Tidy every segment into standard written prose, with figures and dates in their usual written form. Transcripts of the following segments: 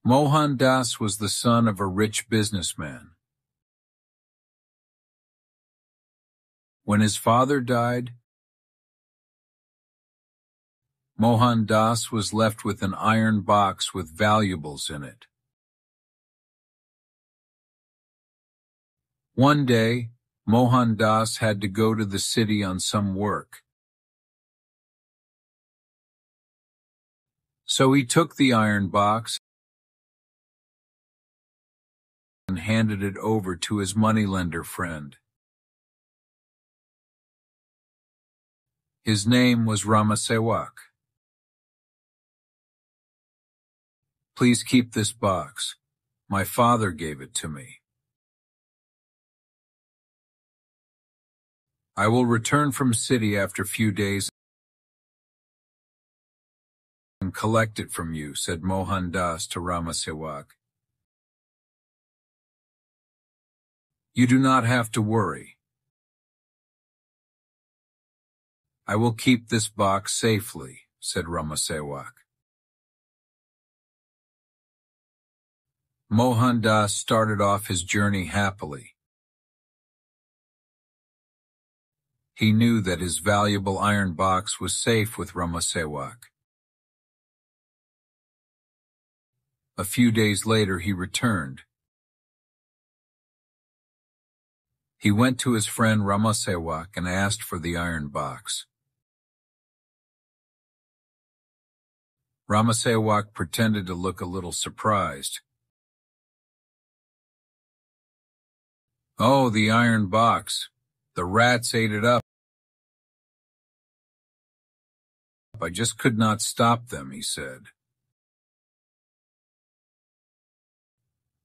Mohandas was the son of a rich businessman. When his father died, Mohandas was left with an iron box with valuables in it. One day, Mohandas had to go to the city on some work. So he took the iron box and handed it over to his moneylender friend. His name was Ramasewak. Please keep this box. My father gave it to me. I will return from city after a few days and collect it from you, said Mohandas to Ramasewak. You do not have to worry. I will keep this box safely, said Ramasewak. Mohandas started off his journey happily. He knew that his valuable iron box was safe with Ramasewak. A few days later he returned. He went to his friend Ramasewak and asked for the iron box. Ramasewak pretended to look a little surprised. Oh, the iron box. The rats ate it up. I just could not stop them, he said.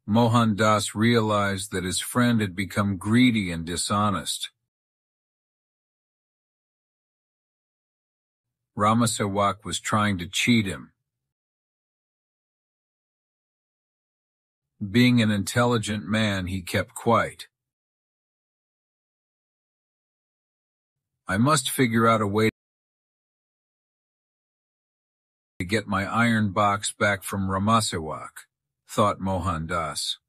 Mohandas realized that his friend had become greedy and dishonest. Ramasewak was trying to cheat him. Being an intelligent man, he kept quiet. I must figure out a way to get my iron box back from Ramasewak, thought Mohandas.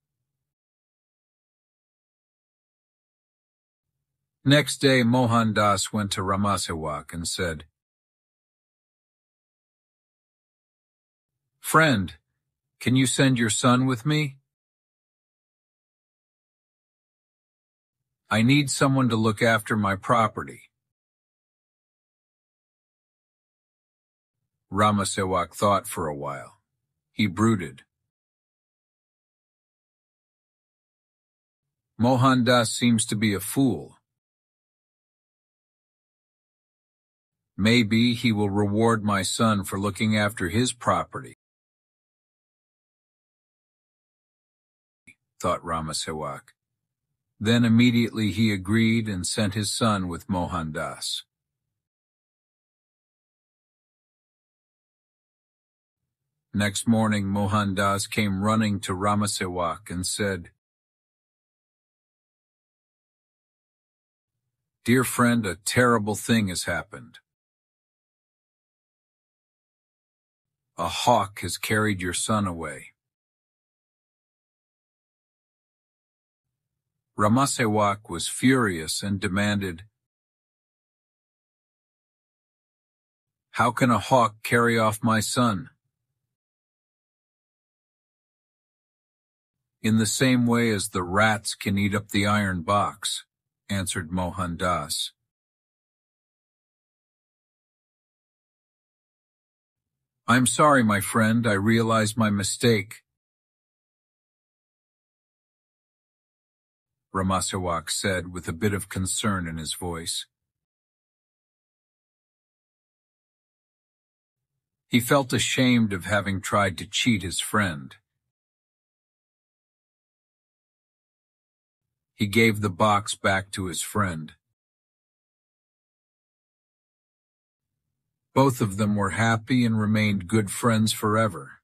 Next day, Mohandas went to Ramasewak and said, Friend, can you send your son with me? I need someone to look after my property. Ramasewak thought for a while. He brooded. Mohandas seems to be a fool. Maybe he will reward my son for looking after his property, thought Ramasewak. Then immediately he agreed and sent his son with Mohandas. Next morning, Mohandas came running to Ramasewak and said, Dear friend, a terrible thing has happened. A hawk has carried your son away. Ramasewak was furious and demanded, How can a hawk carry off my son? In the same way as the rats can eat up the iron box, answered Mohandas. I'm sorry, my friend, I realized my mistake. Ramasewak said with a bit of concern in his voice. He felt ashamed of having tried to cheat his friend. He gave the box back to his friend. Both of them were happy and remained good friends forever.